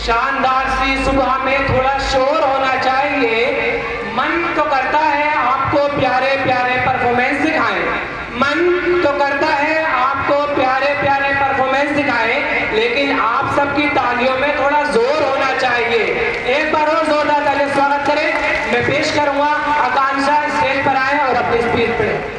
शानदार सी सुबह में थोड़ा शोर होना चाहिए। मन तो करता है आपको प्यारे प्यारे परफॉर्मेंस दिखाएं, मन तो करता है आपको प्यारे प्यारे परफॉर्मेंस दिखाएं, लेकिन आप सबकी तालियों में थोड़ा जोर होना चाहिए। एक बार और जोरदार तालियां स्वागत करें। मैं पेश करूंगा आकांक्षा, स्टेज पर आए और अपनी स्पीच पढ़ें।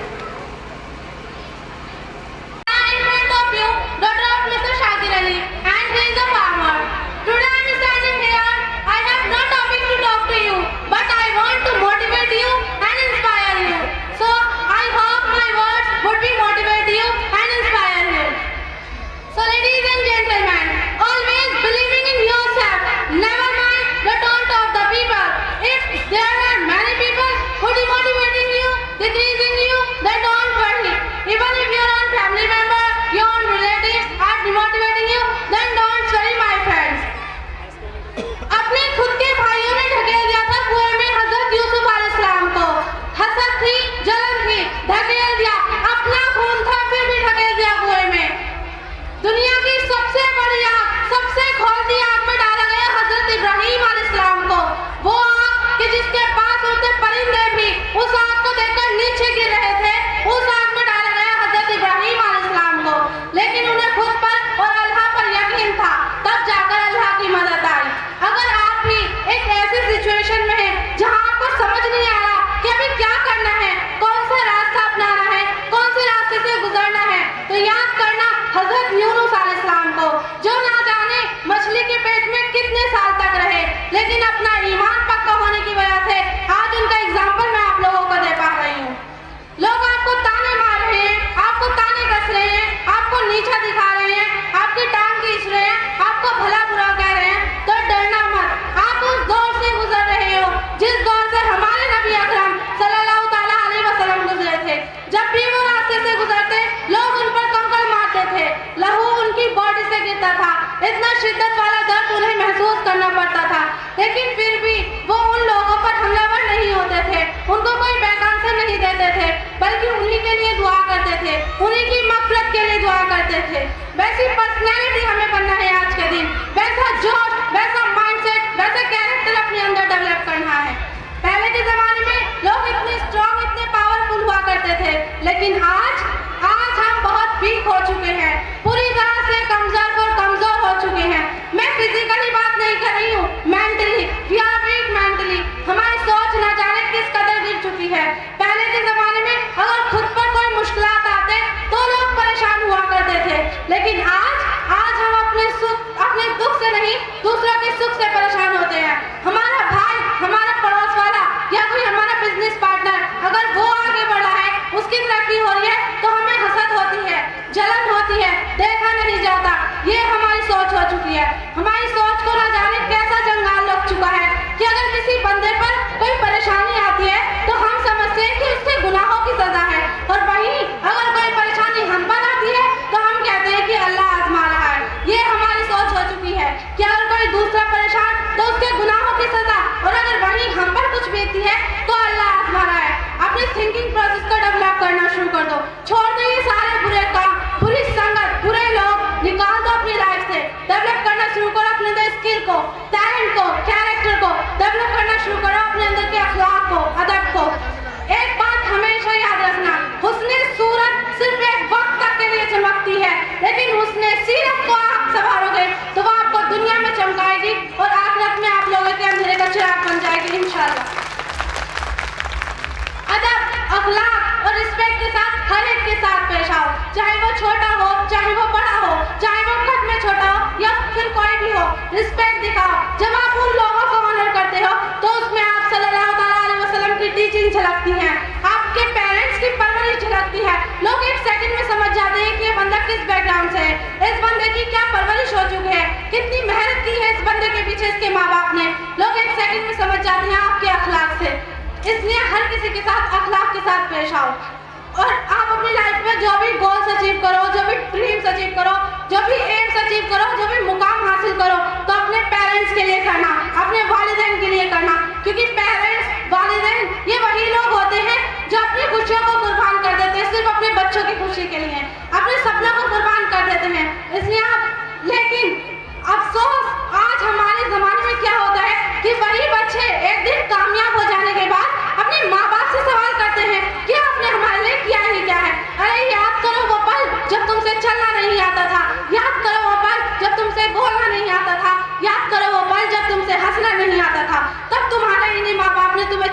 इतना शिद्दत वाला दर्द उन्हें महसूस करना पड़ता था, लेकिन फिर भी वो उन लोगों पर हमलावर नहीं होते थे, उनको कोई बैकांसा नहीं देते थे, बल्कि उन्हीं के लिए दुआ करते थे, उन्हीं की मग़फ़िरत के लिए दुआ करते थे। वैसी पर्सनैलिटी हमें बनना है आज के दिन, वैसा जोश, वैसा माइंडसेट, वैसा कैरेक्टर अपने अंदर डेवलप करना है। पहले के ज़माने में लोग इतने स्ट्रॉन्ग, इतने पावरफुल हुआ करते थे, लेकिन आज हम बहुत वीक हो चुके हैं, पूरी तरह से कमजोर हो चुके हैं। मैं फिजिकली बात नहीं कर रही हूँ, mentally we are weak mentally. हमारी सोच ना जाने किस कदर गिर चुकी है। पहले के ज़माने में अगर खुद पर कोई मुश्किलात आते तो लोग परेशान हुआ करते थे, लेकिन आज हम अपने दुख से नहीं, दूसरों के सुख से परेशान होते हैं। हमारा भाई, हमारा पड़ोस वाला या कोई हमारा बिजनेस पार्टनर अगर वो आगे बढ़ा है, उसकी तरक्की हो रही है, तो हमें हसद होती है, जलन होती है, देखा नहीं जाता। ये हमारी सोच हो चुकी है। हमारी सोच को ना जाने कैसा जंगाल लग चुका है कि अगर किसी बंदे पर कोई परेशानी आती है तो हम समझते हैं कि उसके गुनाहों की सजा है, और वहीं अगर कोई परेशानी हम पर आती है तो हम कहते हैं कि अल्लाह आजमा रहा है। ये हमारी सोच हो चुकी है कि अगर कोई दूसरा परेशान तो उसके गुनाहों की सजा, और अगर वहीं हम पर कुछ बीतती है तो अल्लाह आजमा रहा है। अपने थिंकिंग प्रोसेस को डेवलप करना शुरू कर दो, छोड़ दो ये सारे बुरे काम, बुरी संगत, बुरे लोग निकाल दो अपनी लाइफ से। डेवलप करना शुरू करो अपने अंदर स्किल को, टैलेंट को, कैरेक्टर को डेवलप करना शुरू करो, अपने अंदर के अखलाक को, अदब को। एक बात हमेशा याद रखना, हुस्ने सूरत सिर्फ एक वक्त तक के लिए चमकती है, लेकिन हुस्ने सीरत को आप संभालोगे तो वो आपको दुनिया में चमकाएगी और आखिरत में आप लोगों के अंधेरे का चिराग बन जाएगी इंशाल्लाह। अदब, अखलाक और रिस्पेक्ट के साथ हर एक के साथ पेश आओ, चाहे वो छोटा हो, चाहे वो बड़ा हो, चाहे वो कद में छोटा हो या फिर कोई भी हो। रिस्पेक्ट दिखाओ। जब आप उन लोगों को ऑनर करते हो तो उसमें आप सल्लल्लाहु अलैहि वसल्लम की टीचिंग झलकती है, आपके पेरेंट्स की परवरिश झलकती है। लोग एक सेकंड में समझ जाते हैं कि ये बंदा किस बैकग्राउंड से है, इस बंदे की क्या परवरिश हो चुकी है, कितनी मेहनत की है इस बंदे के पीछे इसके माँ बाप ने। लोग एक सेकंड में समझ जाते हैं आपके अखलाक से। इसलिए हर किसी के साथ अखलाक के साथ पेश आओ, और आप अपनी लाइफ में जो भी गोल्स अचीव करो, जो भी ड्रीम्स अचीव करो, जो भी एम्स अचीव करो, जो भी मुकाम हासिल करो, तो अपने पेरेंट्स के लिए करना, अपने वालिदैन के लिए करना, क्योंकि पेरेंट्स, वालिदैन ये वही लोग होते हैं जो अपनी खुशियों को कुर्बान कर देते हैं सिर्फ अपने बच्चों की खुशी के लिए, अपने सपनों को कुर्बान कर देते हैं। इसलिए लेकिन अफसोस आज हमारे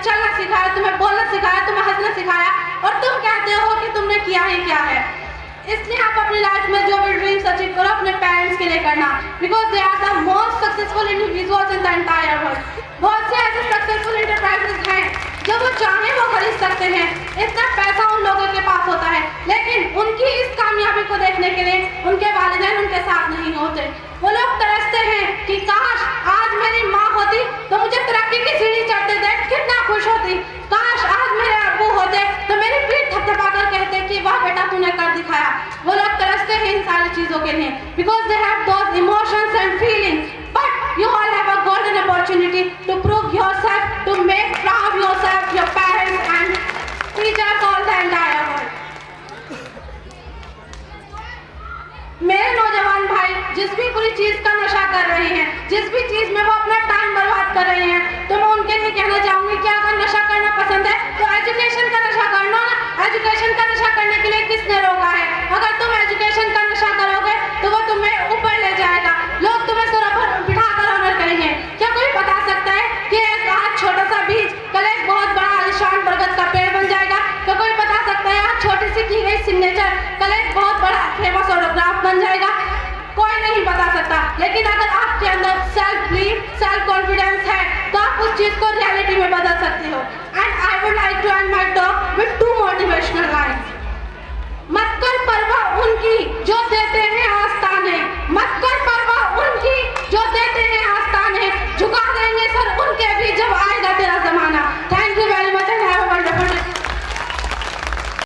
चलना सिखाया, तुम्हें बोलना सिखाया, तुम्हें हंसना सिखाया, और तुम कहते हो कि तुमने किया ही क्या है। इसलिए आप अपनी लाइफ में जो भी ड्रीम्स अचीव करो अपने पेरेंट्स के लिए करना, because they are the most successful individuals in the entire world. बहुत से ऐसे सक्सेसफुल इंटरप्राइजेस हैं जो वो चाहें वो खरीद सकते हैं, इतना पैसा उन लोगों के पास होता है, लेकिन उनकी इस कामयाबी को देखने के लिए उनके वालिदैन उनके साथ नहीं होते। वो लोग तरसते हैं कि काश आज मेरी माँ होती तो मुझे तरक्की की सीढ़ी चढ़ते देख कितना खुश होती, काश आज मेरे अब्बू होते तो मेरी पीठ थपथपा कर कहते कि वाह बेटा तूने कर दिखाया। वो लोग तरसते हैं इन सारी चीजों के लिए, because they have those emotions and feelings, but you all have a golden opportunity to prove yourself, to make proud yourself, your parents and teachers, all the entire world. मेरे नौजवान भाई जिस भी बुरी चीज का नशा कर रहे हैं, जिस भी चीज में वो अपना टाइम बर्बाद कर रहे हैं, तो मैं उनके लिए कहना चाहूंगी कि अगर नशा करना पसंद है तो एजुकेशन का नशा कर लो ना। एजुकेशन का नशा करने के लिए किसने रोका है? अगर तुम एजुकेशन का नशा करोगे तो वो तुम्हें ऊपर ले जाएगा, लोग तुम्हें सर पर बिठा कर ऑनर करेंगे। क्या कोई बता सकता है कि एक आज छोटा सा बीज कल एक बहुत बड़ा आलिशान बरगद का पेड़ बन जाएगा? क्या कोई बता सकता है आज छोटी सी की गई सिग्नेचर कल एक बहुत बड़ा फेमस ऑटोग्राफ बन जाएगा? कोई नहीं बता सकता। लेकिन अगर आपके अंदर सेल्फ